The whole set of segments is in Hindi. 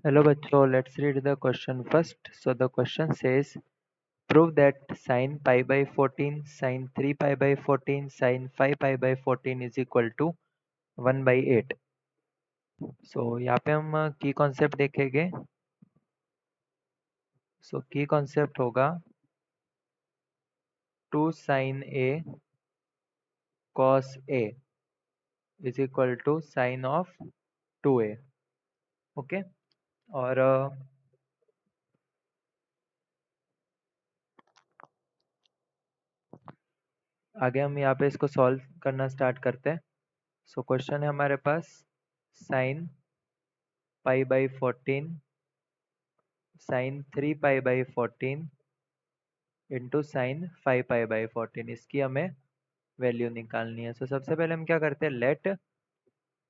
Hello बच्चों, let's read the question first. So the question says, prove that sin pi by 14, sin 3 pi by 14, sin 5 pi by 14 is equal to 1 by 8. So यहाँ पे हम की कॉन्सेप्ट देखेंगे. So की कॉन्सेप्ट होगा 2 sin a cos a is equal to sin of 2a. Okay और आगे हम यहाँ पे इसको सॉल्व करना स्टार्ट करते हैं. सो क्वेश्चन है हमारे पास sin pi by 14 sin 3 pi by 14 into sine 5 pi by 14. इसकी हमें वैल्यू निकालनी है. सो सबसे पहले हम क्या करते हैं, let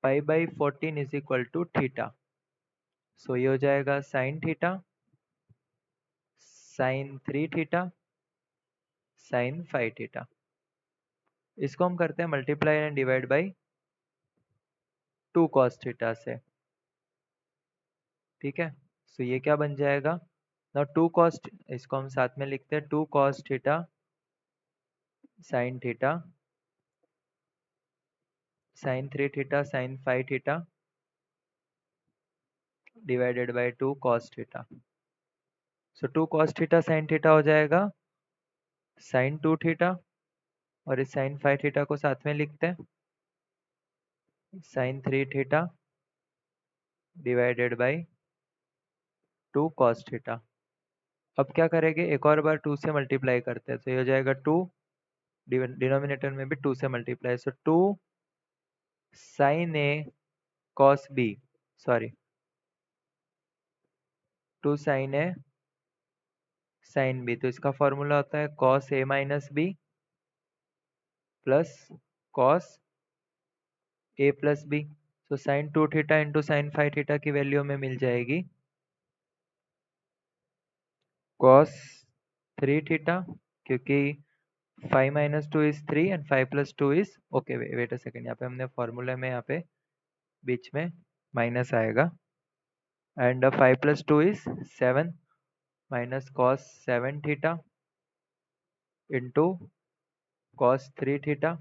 pi by 14 is equal to theta. So ये हो जाएगा sine theta, sine 3 theta, sine 5 theta. इसको हम करते हैं multiply and divide by 2 cos theta से. ठीक है, सो ये क्या बन जाएगा ना, 2 कॉस, इसको हम साथ में लिखते हैं 2 cos theta sine theta sine 3 theta sine 5 theta divided by 2 cos theta. So 2 cos theta sine theta हो जाएगा साइन 2 थीटा, और इस साइन 5 थीटा को साथ में लिखते हैं sine 3 theta divided by 2 cos theta. अब क्या करेंगे, एक और बार 2 से मल्टीप्लाई करते हैं. तो ये हो जाएगा 2, डिनोमिनेटर में भी 2 से multiply. So 2 sine A cos B, sorry 2 sine A sine B. तो इसका फॉर्मूला होता है cos A minus B plus cos A plus B. So sine 2 theta into sine 5 theta की वैल्यू हमें मिल जाएगी कॉस 3 थीटा, क्योंकि 5 minus 2 is 3 and 5 plus 2 is, okay wait a second, यहाँ पे हमने फॉर्मूले में यहाँ पे बीच में माइनस आएगा. And 5 plus 2 is 7 minus cos 7 theta into cos 3 theta,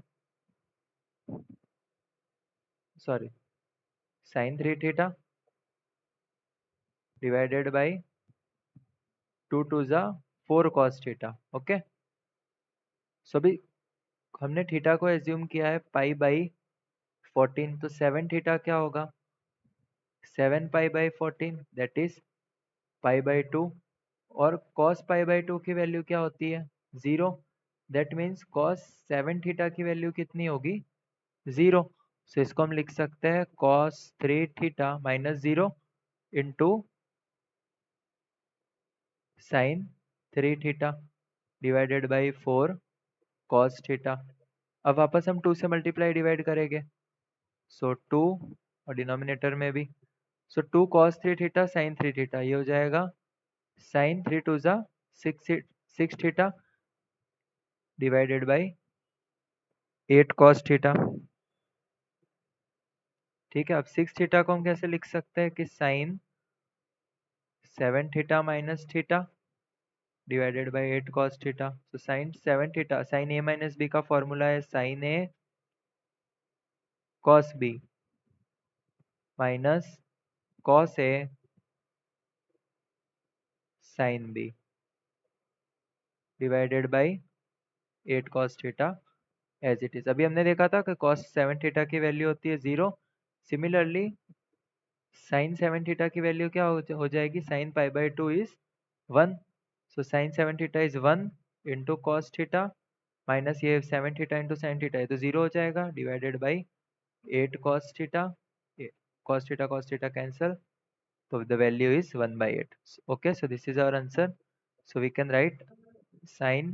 sorry sine 3 theta divided by 2 टू ज़ा 4 कॉस थीटा. ओके, सो अभी हमने थीटा को एज्यूम किया है पाई बाई 14. तो 7 थीटा क्या होगा, 7 पाई by 14 that is pi by 2. और cos पाई बाई 2 की वैल्यू क्या होती है, 0. दैट मीन्स cos 7 थीटा की वैल्यू कितनी होगी, 0. सो इसको हम लिख सकते हैं cos 3 theta minus 0 into sine 3 theta divided by 4 cos theta. अब वापस हम 2 से मल्टीप्लाई डिवाइड करेंगे. सो 2 और डिनोमिनेटर में भी. सो 2 cos 3 थीटा साइन 3 थीटा, ये हो जाएगा साइन 3 टू ज़ा 6 theta divided by 8 cos theta. ठीक है, अब 6 थीटा को हम कैसे लिख सकते हैं कि sine 7 theta minus theta divided by 8 cos theta. तो sine 7 theta, sine A minus B का फॉर्मूला है sine A cos B minus cos A sine B divided by 8 cos theta as it is. अभी हमने देखा था कि cos 7 थीटा की वैल्यू होती है 0. सिमिलरली साइन 7 थीटा की वैल्यू क्या हो जाएगी, sine pi by 2 is 1. So sine 7 theta is 1 into cos theta minus ये 7 थीटा इंटू साइन थीटा, ये तो 0 हो जाएगा divided by 8 cos theta. cos theta cancel, so the value is 1 by 8. Okay, so this is our answer. So we can write sine,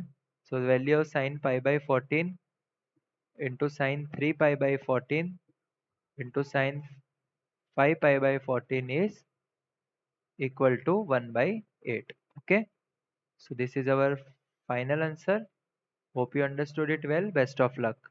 so the value of sine pi by 14 into sine 3 pi by 14 into sine 5 pi by 14 is equal to 1 by 8. Okay, so this is our final answer. Hope you understood it well. Best of luck.